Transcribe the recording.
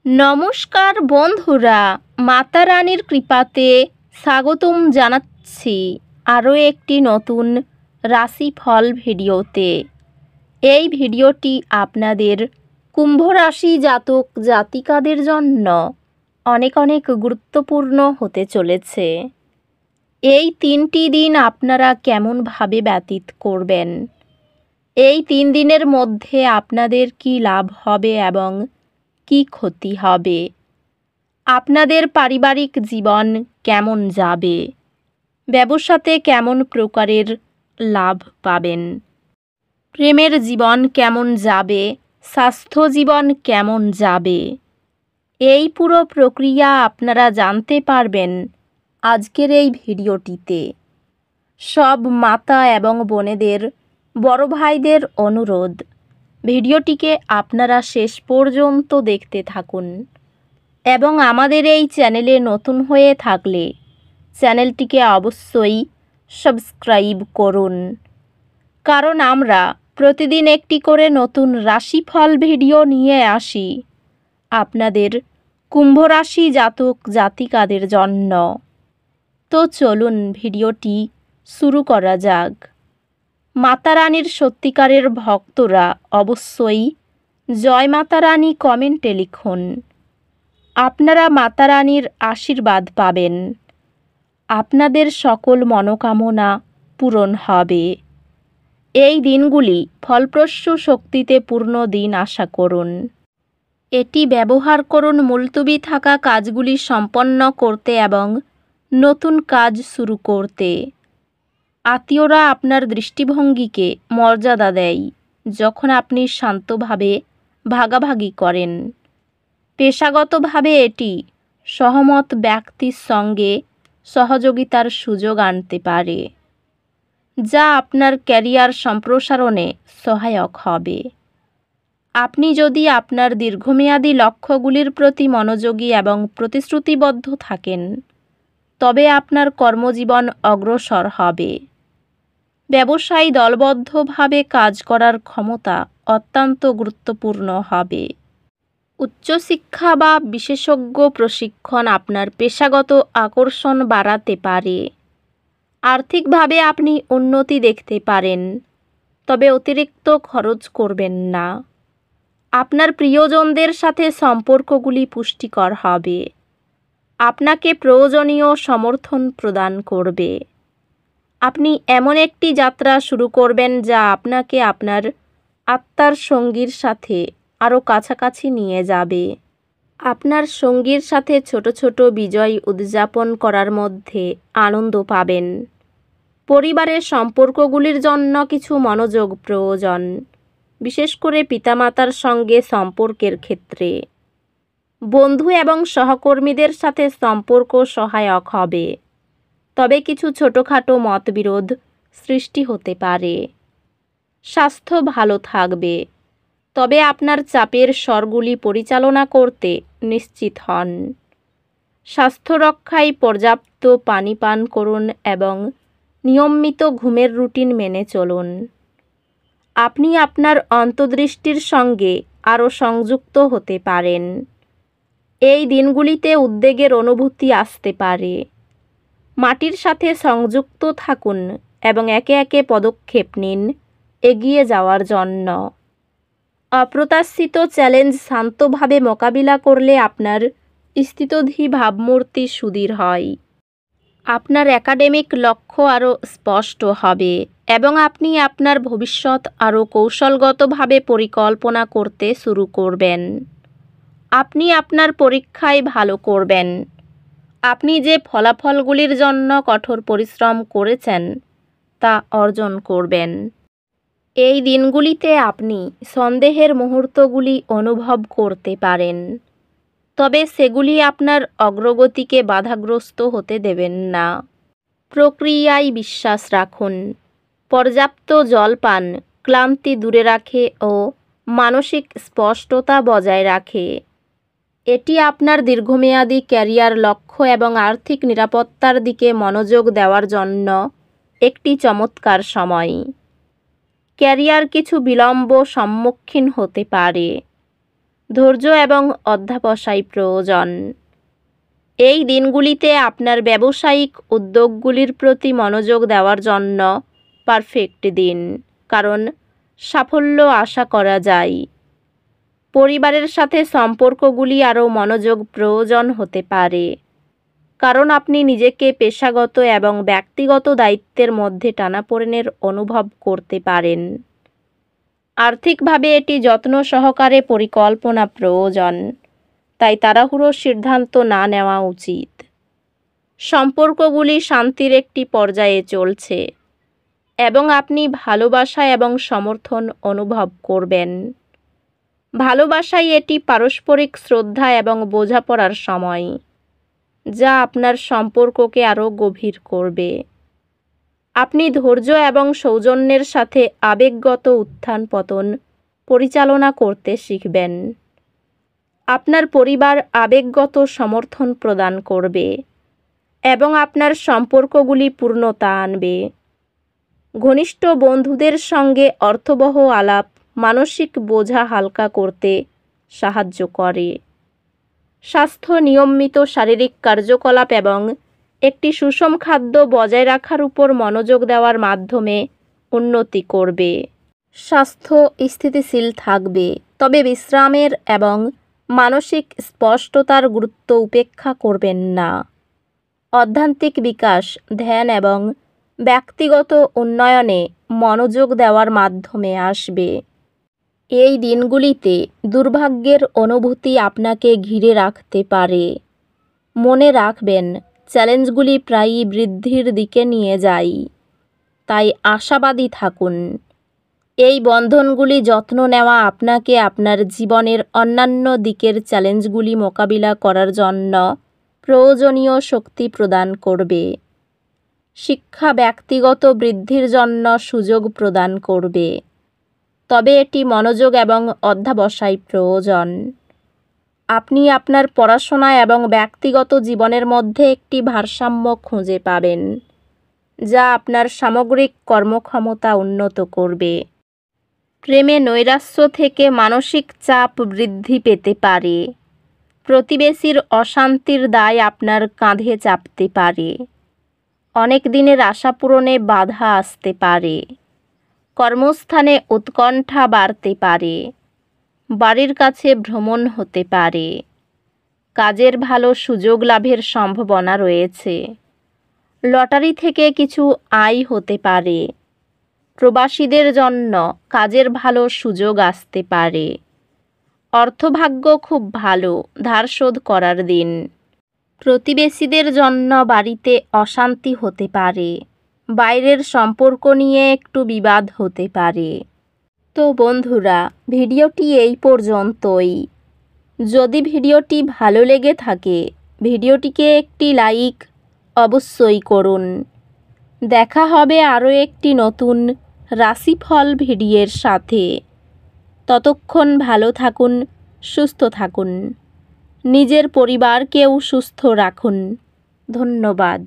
নমস্কার বন্ধুরা, মাতা রানীর কৃপাতে স্বাগতম জানাচ্ছি আরও একটি নতুন রাশিফল ভিডিওতে। এই ভিডিওটি আপনাদের কুম্ভ রাশি জাতক জাতিকাদের জন্য অনেক অনেক গুরুত্বপূর্ণ হতে চলেছে। এই 3টি দিন আপনারা কেমনভাবে ব্যতীত করবেন, এই 3 দিনের মধ্যে আপনাদের কি লাভ হবে এবং কি ক্ষতি হবে, আপনাদের পারিবারিক জীবন কেমন যাবে, ব্যবসাতে কেমন প্রকারের লাভ পাবেন, প্রেমের জীবন কেমন যাবে, স্বাস্থ্য জীবন কেমন যাবে, এই পুরো প্রক্রিয়া আপনারা জানতে পারবেন আজকের এই ভিডিওটিতে। সব মাতা এবং বোনেদের, বড় ভাইদের অনুরোধ, ভিডিওটিকে আপনারা শেষ পর্যন্ত দেখতে থাকুন এবং আমাদের এই চ্যানেলে নতুন হয়ে থাকলে চ্যানেলটিকে অবশ্যই সাবস্ক্রাইব করুন, কারণ আমরা প্রতিদিন একটি করে নতুন রাশিফল ভিডিও নিয়ে আসি আপনাদের কুম্ভ রাশি জাতক জাতিকাদের জন্য। তো চলুন ভিডিওটি শুরু করা যাক। মাতা রানীর সত্যিকারের ভক্তরা অবশ্যই জয় মাতা রানী কমেন্টে লিখুন। আপনারা মাতা রানীর আশীর্বাদ পাবেন, আপনাদের সকল মনোকামনা পূরণ হবে। এই দিনগুলি ফলপ্রসূ শক্তিতে পূর্ণ দিন আশা করুন। এটি ব্যবহার করুন মুলতবি থাকা কাজগুলি সম্পন্ন করতে এবং নতুন কাজ শুরু করতে। আত্মীয়রা আপনার দৃষ্টিভঙ্গিকে মর্যাদা দেয় যখন আপনি শান্তভাবে ভাগাভাগি করেন। পেশাগতভাবে এটি সহমত ব্যক্তির সঙ্গে সহযোগিতার সুযোগ আনতে পারে, যা আপনার ক্যারিয়ার সম্প্রসারণে সহায়ক হবে। আপনি যদি আপনার দীর্ঘমেয়াদী লক্ষ্যগুলির প্রতি মনোযোগী এবং প্রতিশ্রুতিবদ্ধ থাকেন, তবে আপনার কর্মজীবন অগ্রসর হবে। ব্যবসায়ী দলবদ্ধভাবে কাজ করার ক্ষমতা অত্যন্ত গুরুত্বপূর্ণ হবে। উচ্চশিক্ষা বা বিশেষজ্ঞ প্রশিক্ষণ আপনার পেশাগত আকর্ষণ বাড়াতে পারে। আর্থিকভাবে আপনি উন্নতি দেখতে পারেন, তবে অতিরিক্ত খরচ করবেন না। আপনার প্রিয়জনদের সাথে সম্পর্কগুলি পুষ্টিকর হবে, আপনাকে প্রয়োজনীয় সমর্থন প্রদান করবে। আপনি এমন একটি যাত্রা শুরু করবেন যা আপনাকে আপনার আত্মার সঙ্গীর সাথে আরও কাছাকাছি নিয়ে যাবে। আপনার সঙ্গীর সাথে ছোট ছোট বিজয় উদযাপন করার মধ্যে আনন্দ পাবেন। পরিবারের সম্পর্কগুলির জন্য কিছু মনোযোগ প্রয়োজন, বিশেষ করে পিতামাতার সঙ্গে সম্পর্কের ক্ষেত্রে। বন্ধু এবং সহকর্মীদের সাথে সম্পর্ক সহায়ক হবে, তবে কিছু ছোটোখাটো মতবিরোধ সৃষ্টি হতে পারে। স্বাস্থ্য ভালো থাকবে, তবে আপনার চাপের স্বরগুলি পরিচালনা করতে নিশ্চিত হন। স্বাস্থ্য রক্ষায় পর্যাপ্ত পানি পান করুন এবং নিয়মিত ঘুমের রুটিন মেনে চলুন। আপনি আপনার অন্তর্দৃষ্টির সঙ্গে আরও সংযুক্ত হতে পারেন। এই দিনগুলিতে উদ্বেগের অনুভূতি আসতে পারে। মাটির সাথে সংযুক্ত থাকুন এবং একে একে পদক্ষেপ নিন এগিয়ে যাওয়ার জন্য। অপ্রত্যাশিত চ্যালেঞ্জ শান্তভাবে মোকাবিলা করলে আপনার স্থিতধী ভাবমূর্তি সুদৃঢ় হয়। আপনার একাডেমিক লক্ষ্য আরও স্পষ্ট হবে এবং আপনি আপনার ভবিষ্যৎ আরও কৌশলগতভাবে পরিকল্পনা করতে শুরু করবেন। আপনি আপনার পরীক্ষায় ভালো করবেন। আপনি যে ফলাফলগুলির জন্য কঠোর পরিশ্রম করেছেন তা অর্জন করবেন। এই দিনগুলিতে আপনি সন্দেহের মুহূর্তগুলি অনুভব করতে পারেন, তবে সেগুলি আপনার অগ্রগতিকে বাধাগ্রস্ত হতে দেবেন না। প্রক্রিয়ায় বিশ্বাস রাখুন। পর্যাপ্ত জল পান ক্লান্তি দূরে রাখে ও মানসিক স্পষ্টতা বজায় রাখে। এটি আপনার দীর্ঘমেয়াদী ক্যারিয়ার লক্ষ্য এবং আর্থিক নিরাপত্তার দিকে মনোযোগ দেওয়ার জন্য একটি চমৎকার সময়। ক্যারিয়ার কিছু বিলম্ব সম্মুখীন হতে পারে, ধৈর্য এবং অধ্যবসায় প্রয়োজন। এই দিনগুলিতে আপনার ব্যবসায়িক উদ্যোগগুলির প্রতি মনোযোগ দেওয়ার জন্য পারফেক্ট দিন, কারণ সাফল্য আশা করা যায়। পরিবারের সাথে সম্পর্কগুলি আরও মনোযোগ প্রয়োজন হতে পারে, কারণ আপনি নিজেকে পেশাগত এবং ব্যক্তিগত দায়িত্বের মধ্যে টানাপোড়েনের অনুভব করতে পারেন। আর্থিকভাবে এটি যত্ন সহকারে পরিকল্পনা প্রয়োজন, তাই তাড়াহুড়োর সিদ্ধান্ত না নেওয়া উচিত। সম্পর্কগুলি শান্তির একটি পর্যায়ে চলছে এবং আপনি ভালোবাসা এবং সমর্থন অনুভব করবেন। ভালোবাসায় এটি পারস্পরিক শ্রদ্ধা এবং বোঝাপড়ার সময়, যা আপনার সম্পর্ককে আরও গভীর করবে। আপনি ধৈর্য এবং সৌজন্যের সাথে আবেগগত উত্থান পতন পরিচালনা করতে শিখবেন। আপনার পরিবার আবেগগত সমর্থন প্রদান করবে এবং আপনার সম্পর্কগুলি পূর্ণতা আনবে। ঘনিষ্ঠ বন্ধুদের সঙ্গে অর্থবহ আলাপ মানসিক বোঝা হালকা করতে সাহায্য করে। স্বাস্থ্য, নিয়মিত শারীরিক কার্যকলাপ এবং একটি সুষম খাদ্য বজায় রাখার উপর মনোযোগ দেওয়ার মাধ্যমে উন্নতি করবে। স্বাস্থ্য স্থিতিশীল থাকবে, তবে বিশ্রামের এবং মানসিক স্পষ্টতার গুরুত্ব উপেক্ষা করবেন না। আধ্যাত্মিক বিকাশ, ধ্যান এবং ব্যক্তিগত উন্নয়নে মনোযোগ দেওয়ার মাধ্যমে আসবে। এই দিনগুলিতে দুর্ভাগ্যের অনুভূতি আপনাকে ঘিরে রাখতে পারে। মনে রাখবেন, চ্যালেঞ্জগুলি প্রায়ই বৃদ্ধির দিকে নিয়ে যায়, তাই আশাবাদী থাকুন। এই বন্ধনগুলি যত্ন নেওয়া আপনাকে আপনার জীবনের অন্যান্য দিকের চ্যালেঞ্জগুলি মোকাবিলা করার জন্য প্রয়োজনীয় শক্তি প্রদান করবে। শিক্ষা ব্যক্তিগত বৃদ্ধির জন্য সুযোগ প্রদান করবে, তবে এটি মনোযোগ এবং অধ্যবসায় প্রয়োজন। আপনি আপনার পড়াশোনা এবং ব্যক্তিগত জীবনের মধ্যে একটি ভারসাম্য খুঁজে পাবেন, যা আপনার সামগ্রিক কর্মক্ষমতা উন্নত করবে। প্রেমে নৈরাশ্য থেকে মানসিক চাপ বৃদ্ধি পেতে পারে। প্রতিবেশীর অশান্তির দায় আপনার কাঁধে চাপতে পারে। অনেক দিনের আশা পূরণে বাধা আসতে পারে। কর্মস্থানে উৎকণ্ঠা বাড়তে পারে। বাড়ির কাছে ভ্রমণ হতে পারে। কাজের ভালো সুযোগ লাভের সম্ভাবনা রয়েছে। লটারি থেকে কিছু আয় হতে পারে। প্রবাসীদের জন্য কাজের ভালো সুযোগ আসতে পারে। অর্থভাগ্য খুব ভালো, ধার শোধ করার দিন। প্রতিবেশীদের জন্য বাড়িতে অশান্তি হতে পারে। বাইরের সম্পর্ক নিয়ে একটু বিবাদ হতে পারে। তো বন্ধুরা, ভিডিওটি এই পর্যন্তই। যদি ভিডিওটি ভালো লেগে থাকে, ভিডিওটিকে একটি লাইক অবশ্যই করুন। দেখা হবে আরও একটি নতুন রাশিফল ভিডিওর সাথে। ততক্ষণ ভালো থাকুন, সুস্থ থাকুন। নিজের পরিবারকেও সুস্থ রাখুন। ধন্যবাদ।